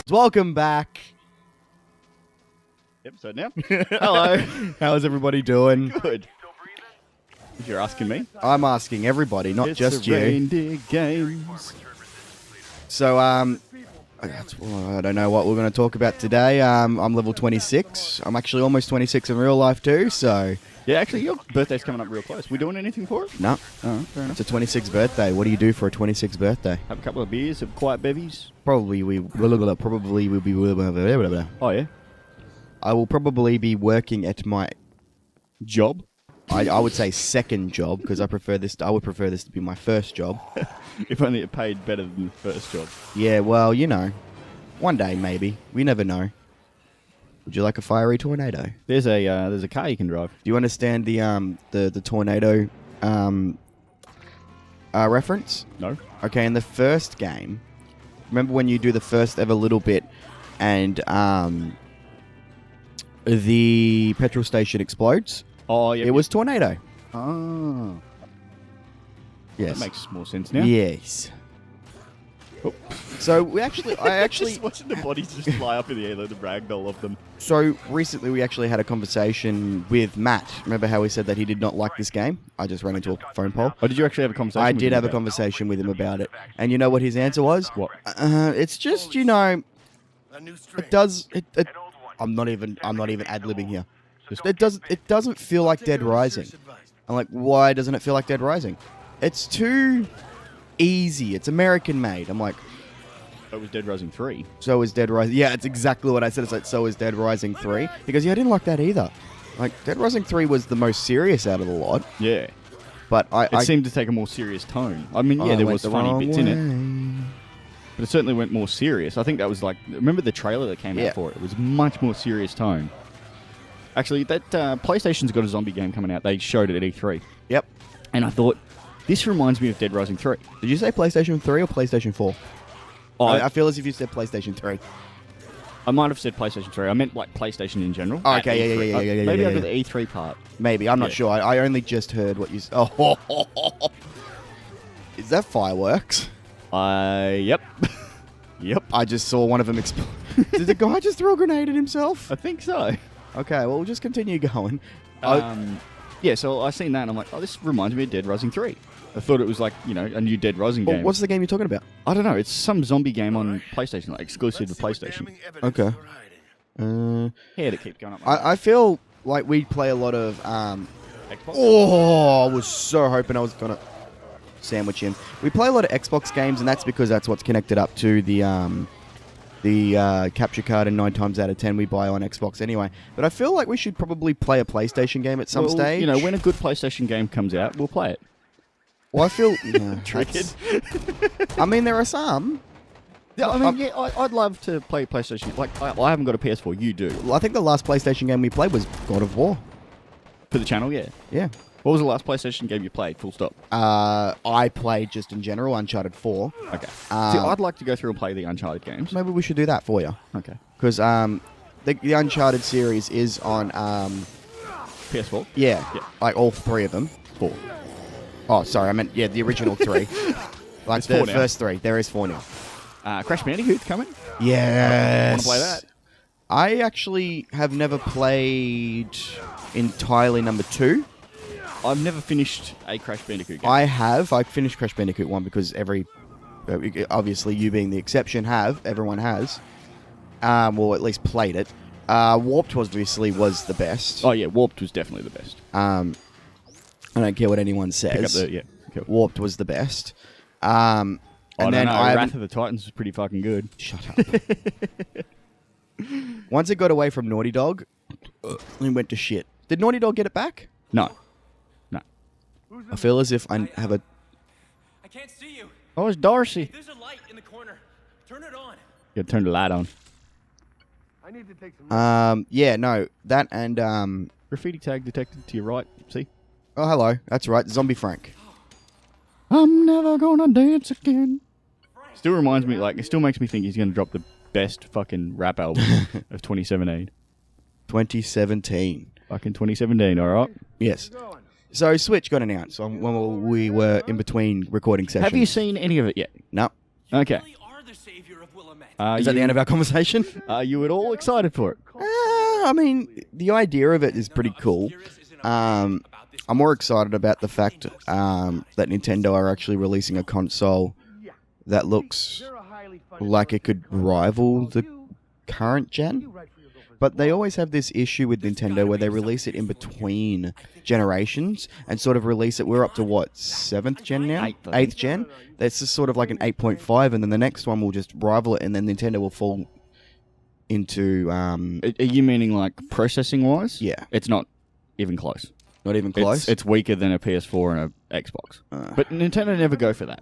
Welcome back. Episode now. Hello. How's everybody doing? Good. If you're asking me, I'm asking everybody, not just you. Reindeer games. So, I don't know what we're going to talk about today. I'm level 26. I'm actually almost 26 in real life too, so... Yeah, actually, your birthday's coming up real close. We doing anything for it? No. Oh, fair enough. It's a 26th birthday. What do you do for a 26th birthday? Have a couple of beers, have quiet bevies. Probably will be... Oh, yeah? I will probably be working at my... Job? I would say second job, because I would prefer this to be my first job. If only it paid better than the first job. Yeah, well, you know. One day, maybe. We never know. Would you like a fiery tornado? There's a car you can drive. Do you understand the tornado reference? No. Okay, in the first game, remember when you do the first ever little bit and the petrol station explodes? Oh, yeah. It was tornado. Oh. Yes. That makes more sense now. Yes. Oh. So I actually just watching the bodies just fly up in the air like the ragdoll of them. So recently we actually had a conversation with Matt. Remember how he said that he did not like this game? I just ran into a phone pole. Oh, did you actually have a conversation I with did him have a about conversation with him about it. And you know what his answer was? What? It's just, you know, it does it I'm not even ad-libbing here. It doesn't feel like Dead Rising. I'm like, why doesn't it feel like Dead Rising? It's too easy. It's American made. I'm like, It was Dead Rising 3. so is Dead Rising. Yeah, it's exactly what I said. It's like, so is Dead Rising 3. Because, yeah, I didn't like that either. Like, Dead Rising 3 was the most serious out of the lot. Yeah. But It seemed to take a more serious tone. I mean, yeah, there was funny bits in it. But it certainly went more serious. I think that was like... Remember the trailer that came out for it? It was much more serious tone. Actually, that PlayStation's got a zombie game coming out. They showed it at E3. Yep. And I thought, this reminds me of Dead Rising 3. Did you say PlayStation 3 or PlayStation 4? Oh, I feel as if you said PlayStation 3. I might have said PlayStation 3. I meant like PlayStation in general. Oh, okay, yeah. Maybe I got the E3 part. Maybe, I'm not sure. I only just heard what you... Oh, is that fireworks? Yep. Yep. I just saw one of them explode. Did the guy just throw a grenade at himself? I think so. Okay, well, we'll just continue going. Yeah, so I seen that and I'm like, oh, this reminds me of Dead Rising 3. I thought it was like, you know, a new Dead Rising game. What's the game you're talking about? I don't know. It's some zombie game on PlayStation, like exclusive to PlayStation. Okay. Yeah, to keep going up. I feel like we play a lot of... Xbox? Oh, I was so hoping I was going to sandwich him. We play a lot of Xbox games, and that's because that's what's connected up to the capture card, and 9 times out of 10 we buy on Xbox anyway. But I feel like we should probably play a PlayStation game at some stage. You know, when a good PlayStation game comes out, we'll play it. Well, I feel... Triggered. I mean, there are some. Yeah, I mean, yeah, I'd love to play PlayStation. Like, I haven't got a PS4. You do. Well, I think the last PlayStation game we played was God of War. For the channel, yeah. Yeah. What was the last PlayStation game you played? Full stop. I played just in general Uncharted 4. Okay. See, I'd like to go through and play the Uncharted games. Maybe we should do that for you. Okay. Because the Uncharted series is on... PS4? Yeah. Yeah. Like all 3 of them. 4. Oh, sorry. I meant, yeah, the original 3. Like There's 4 the now. first 3. There is 4 now. Crash Bandicoot's coming. Yes. Want to play that? I actually have never played entirely number 2. I've never finished a Crash Bandicoot game. I have. I finished Crash Bandicoot 1 because obviously you being the exception everyone has. Well, at least played it. Warped obviously was the best. Oh yeah, Warped was definitely the best. I don't care what anyone says. Cool. Warped was the best. And then Wrath of the Titans was pretty fucking good. Shut up. Once it got away from Naughty Dog, it went to shit. Did Naughty Dog get it back? No. I feel as if I have a... I can't see you. Oh, it's Darcy. There's a light in the corner. Turn it on. You gotta turn the light on. I need to take some. Yeah, no, that and Graffiti tag detected to your right. See? Oh, hello. That's right, Zombie Frank. I'm never gonna dance again. Still reminds me, like, it still makes me think he's gonna drop the best fucking rap album of 2017. 2017. Fucking 2017, alright? Yes. So Switch got announced when we were in between recording sessions. Have you seen any of it yet? No. Okay. another savior of Willamette. Is that the end of our conversation? Are you at all excited for it? I mean, the idea of it is pretty cool. I'm more excited about the fact that Nintendo are actually releasing a console that looks like it could rival the current gen. But they always have this issue with Nintendo where they release it in between generations and sort of release it. We're up to what, 7th gen now? 8th gen? It's just sort of like an 8.5, and then the next one will just rival it, and then Nintendo will fall into... Are you meaning like processing-wise? Yeah. It's not even close. Not even close? It's weaker than a PS4 and a Xbox. But Nintendo never go for that.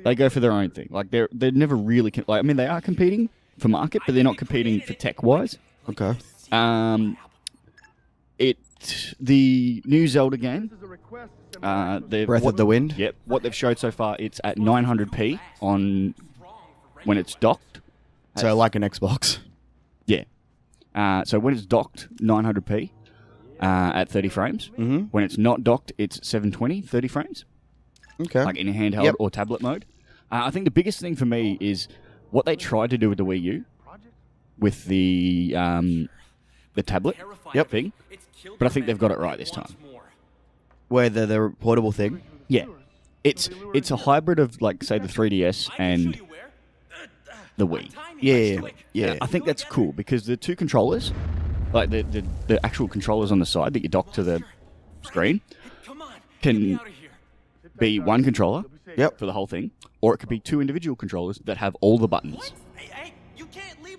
They go for their own thing. Like they're never really... I mean, they are competing for market, but they're not competing for tech-wise. Okay. The new Zelda game... Breath of the Wind? Yep. What they've showed so far, it's at 900p on when it's docked. So like an Xbox. Yeah. So when it's docked, 900p at 30 frames. Mm-hmm. When it's not docked, it's 720, 30 frames. Okay. Like in handheld or tablet mode. I think the biggest thing for me is what they tried to do with the Wii U, with the tablet thing. But I think they've got it right this time. Where the portable thing? Yeah. It's a hybrid of, like, say, the 3DS and the Wii. Yeah. I think that's cool because the two controllers, like the actual controllers on the side that you dock to the screen, can be one controller for the whole thing, or it could be two individual controllers that have all the buttons.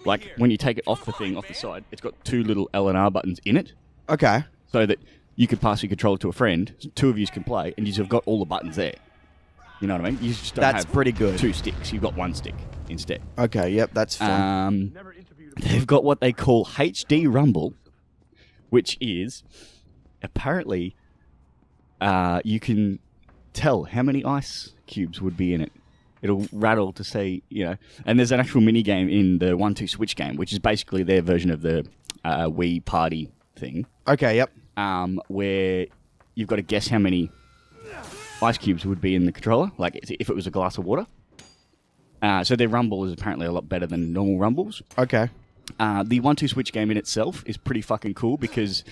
Like, when you take it off the thing, off the side, it's got two little L and R buttons in it. Okay. So that you could pass your controller to a friend, two of you can play, and you've got all the buttons there. You know what I mean? You just don't have pretty good. Two sticks. You've got one stick instead. Okay, yep, that's fun. They've got what they call HD Rumble, which is apparently you can tell how many ice cubes would be in it. It'll rattle to say, and there's an actual mini game in the 1-2 Switch game, which is basically their version of the Wii Party thing. Okay, yep. Where you've got to guess how many ice cubes would be in the controller, like if it was a glass of water. So their Rumble is apparently a lot better than normal Rumbles. Okay. The 1-2 Switch game in itself is pretty fucking cool because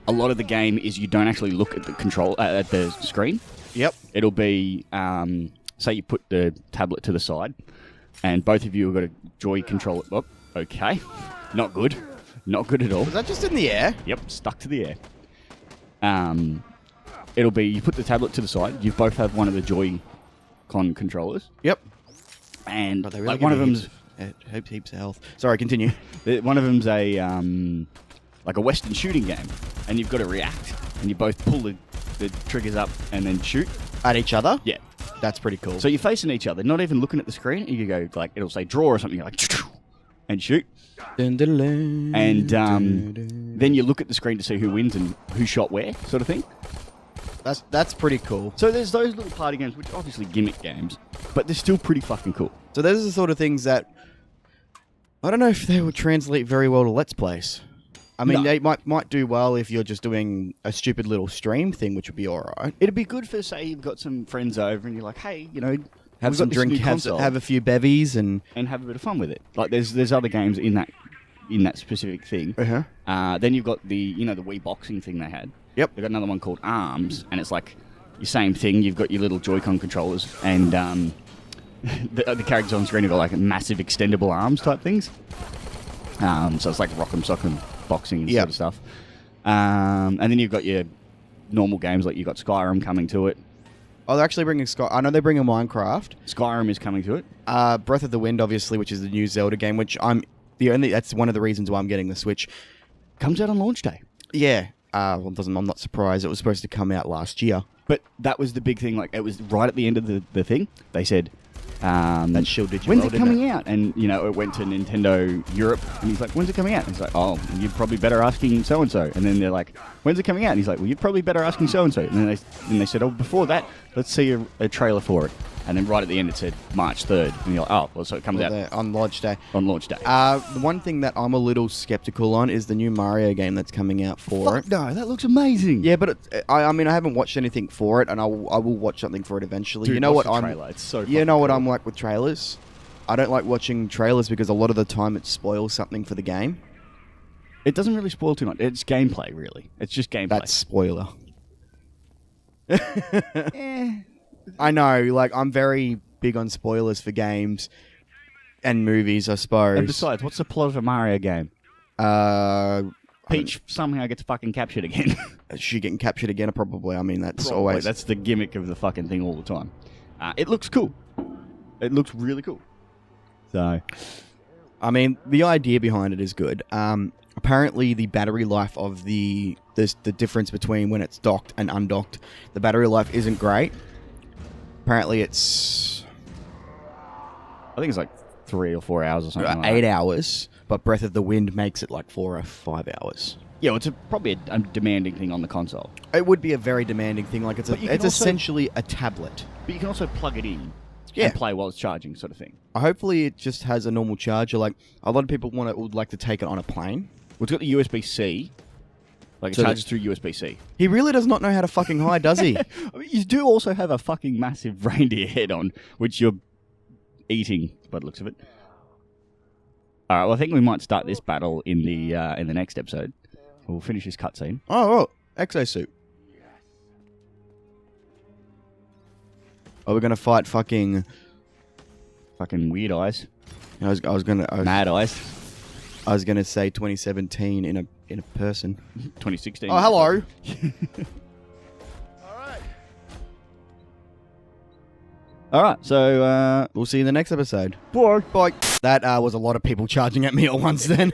a lot of the game is you don't actually look at the control at the screen. Yep. It'll be, say you put the tablet to the side, and both of you have got a joy control. Oh, okay. Not good. Not good at all. Was that just in the air? Yep, stuck to the air. It'll be, you put the tablet to the side, you both have one of the Joy-Con controllers. Yep. And really like one of them's... Heaps of health. Sorry, continue. One of them's a like a Western shooting game, and you've got to react, and you both pull the triggers up and then shoot. At each other? Yeah. That's pretty cool. So you're facing each other, not even looking at the screen. You go, like, it'll say draw or something, you're like, and shoot. And then you look at the screen to see who wins and who shot where, sort of thing. That's pretty cool. So there's those little party games, which are obviously gimmick games, but they're still pretty fucking cool. So those are the sort of things that I don't know if they would translate very well to Let's Plays. I mean, they might do well if you're just doing a stupid little stream thing, which would be all right. It'd be good for, say, you've got some friends over and you're like, hey, have some drink, have a few bevies, and have a bit of fun with it. Like there's other games in that specific thing. Then you've got the the Wii boxing thing they had. Yep. They've got another one called Arms, and it's like your same thing. You've got your little Joy-Con controllers, and the characters on screen have got like massive extendable arms type things. So it's like Rock'em Sock'em boxing sort of stuff. And then you've got your normal games, like you've got Skyrim coming to it. Oh, they're actually bringing I know they're bringing Minecraft. Skyrim is coming to it. Breath of the Wind, obviously, which is the new Zelda game, which that's one of the reasons why I'm getting the Switch. Comes out on launch day. Yeah. I'm not surprised. It was supposed to come out last year. But that was the big thing. Like, it was right at the end of the thing. They said, that shield did you when's well, it coming out? And, it went to Nintendo Europe, and he's like, when's it coming out? And he's like, oh, you're probably better asking so-and-so. And then they're like, when's it coming out? And he's like, well, you're probably better asking so-and-so. And then they said, oh, before that, let's see a trailer for it. And then right at the end it said March 3rd. And you're like, oh, well, so it comes out on launch day. On launch day. The one thing that I'm a little skeptical on is the new Mario game that's coming out for it. No, that looks amazing. Yeah, but I mean, I haven't watched anything for it, and I will watch something for it eventually. Dude, you know what I'm... Trailer. It's so You know what cool. I'm like with trailers? I don't like watching trailers because a lot of the time it spoils something for the game. It doesn't really spoil too much. It's gameplay, really. It's just gameplay. That's spoiler. I know, like, I'm very big on spoilers for games and movies, I suppose. And besides, what's the plot of a Mario game? Peach somehow gets fucking captured again. Is she getting captured again? Probably. I mean, that's Probably. always... That's the gimmick of the fucking thing all the time. It looks cool. It looks really cool. So... I mean, the idea behind it is good. Apparently, the battery life of the difference between when it's docked and undocked, the battery life isn't great. Apparently, it's... I think it's like 3 or 4 hours or something like 8 that. hours, but Breath of the Wind makes it like 4 or 5 hours. Yeah, well, it's probably a demanding thing on the console. It would be a very demanding thing. Like, it's also- essentially a tablet. But you can also plug it in Yeah. and play while it's charging, sort of thing. Hopefully, it just has a normal charger. Like, a lot of people would like to take it on a plane. Well, it's got the USB-C. Like, it So charges through USB-C. He really does not know how to fucking hide, does he? I mean, you do also have a fucking massive reindeer head on, which you're eating, by the looks of it. All right, well, I think we might start this battle in the next episode. We'll finish this cutscene. Oh, exosuit. Are we gonna fight fucking... Fucking weird eyes. Mad Eyes. I was gonna say 2017 in a person. 2016. Oh, hello. All right, so... We'll see you in the next episode. Bye. Bye. That was a lot of people charging at me at once then.